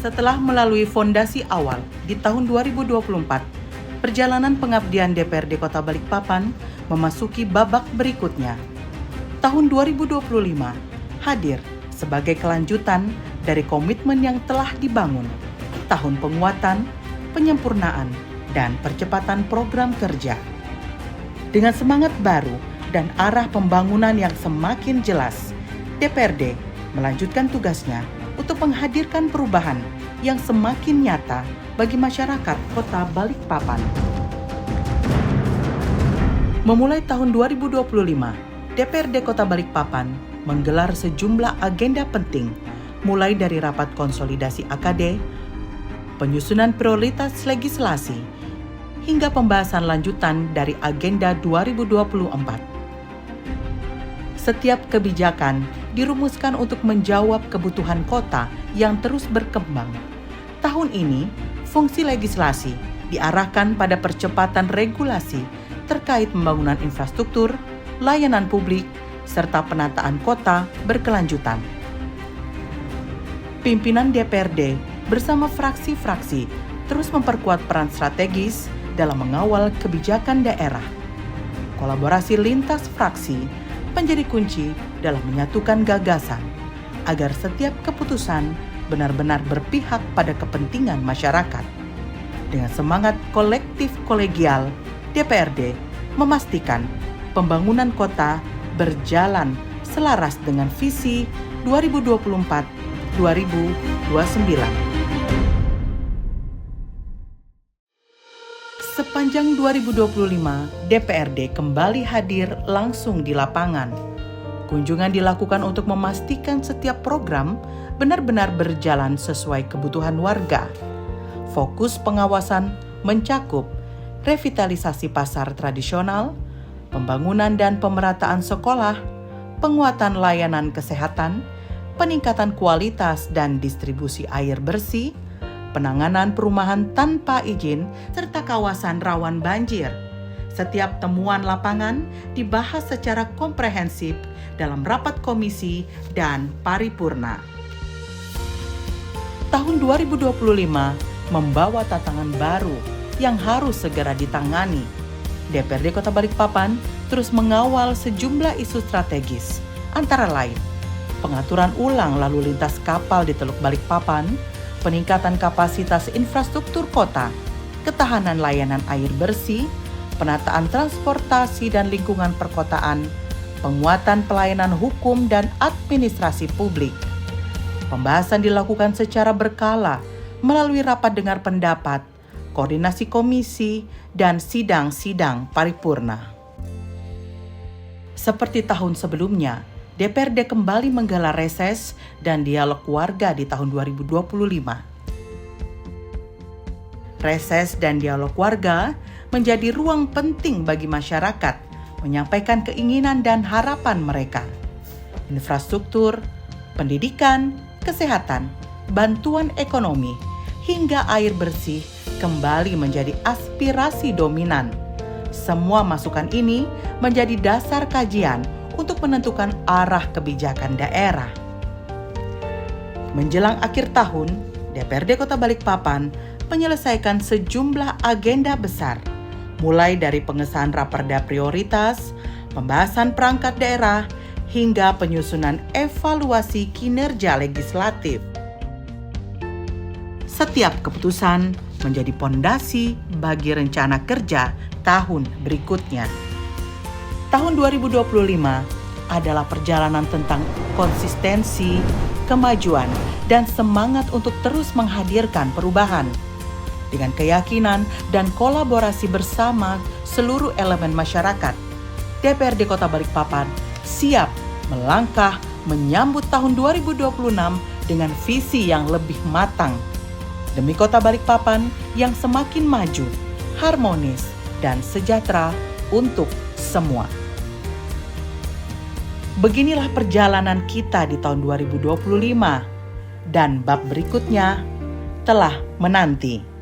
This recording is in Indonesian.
Setelah melalui fondasi awal di tahun 2024, perjalanan pengabdian DPRD Kota Balikpapan memasuki babak berikutnya. Tahun 2025 hadir sebagai kelanjutan dari komitmen yang telah dibangun. Tahun penguatan, penyempurnaan, dan percepatan program kerja. Dengan semangat baru dan arah pembangunan yang semakin jelas, DPRD melanjutkan tugasnya untuk menghadirkan perubahan yang semakin nyata bagi masyarakat Kota Balikpapan. Memulai tahun 2025, DPRD Kota Balikpapan menggelar sejumlah agenda penting, mulai dari rapat konsolidasi AKD, penyusunan prioritas legislasi, hingga pembahasan lanjutan dari agenda 2024. Setiap kebijakan dirumuskan untuk menjawab kebutuhan kota yang terus berkembang. Tahun ini, fungsi legislasi diarahkan pada percepatan regulasi terkait pembangunan infrastruktur, layanan publik, serta penataan kota berkelanjutan. Pimpinan DPRD bersama fraksi-fraksi terus memperkuat peran strategis dalam mengawal kebijakan daerah. Kolaborasi lintas fraksi menjadi kunci dalam menyatukan gagasan agar setiap keputusan benar-benar berpihak pada kepentingan masyarakat. Dengan semangat kolektif kolegial, DPRD memastikan pembangunan kota berjalan selaras dengan visi 2024-2029. Sepanjang 2025, DPRD kembali hadir langsung di lapangan. Kunjungan dilakukan untuk memastikan setiap program benar-benar berjalan sesuai kebutuhan warga. Fokus pengawasan mencakup revitalisasi pasar tradisional, pembangunan dan pemerataan sekolah, penguatan layanan kesehatan, peningkatan kualitas dan distribusi air bersih, penanganan perumahan tanpa izin, serta kawasan rawan banjir. Setiap temuan lapangan dibahas secara komprehensif dalam rapat komisi dan paripurna. Tahun 2025 membawa tantangan baru yang harus segera ditangani. DPRD Kota Balikpapan terus mengawal sejumlah isu strategis, antara lain pengaturan ulang lalu lintas kapal di Teluk Balikpapan, peningkatan kapasitas infrastruktur kota, ketahanan layanan air bersih, penataan transportasi dan lingkungan perkotaan, penguatan pelayanan hukum dan administrasi publik. Pembahasan dilakukan secara berkala melalui rapat dengar pendapat, koordinasi komisi, dan sidang-sidang paripurna. Seperti tahun sebelumnya, DPRD kembali menggelar reses dan dialog warga di tahun 2025. Reses dan dialog warga menjadi ruang penting bagi masyarakat menyampaikan keinginan dan harapan mereka. Infrastruktur, pendidikan, kesehatan, bantuan ekonomi, hingga air bersih kembali menjadi aspirasi dominan. Semua masukan ini menjadi dasar kajian untuk menentukan arah kebijakan daerah. Menjelang akhir tahun, DPRD Kota Balikpapan menyelesaikan sejumlah agenda besar, mulai dari pengesahan raperda prioritas, pembahasan perangkat daerah, hingga penyusunan evaluasi kinerja legislatif. Setiap keputusan menjadi pondasi bagi rencana kerja tahun berikutnya. Tahun 2025 adalah perjalanan tentang konsistensi, kemajuan, dan semangat untuk terus menghadirkan perubahan. Dengan keyakinan dan kolaborasi bersama seluruh elemen masyarakat, DPRD Kota Balikpapan siap melangkah menyambut tahun 2026 dengan visi yang lebih matang. Demi Kota Balikpapan yang semakin maju, harmonis, dan sejahtera untuk semua. Beginilah perjalanan kita di tahun 2025 dan bab berikutnya telah menanti.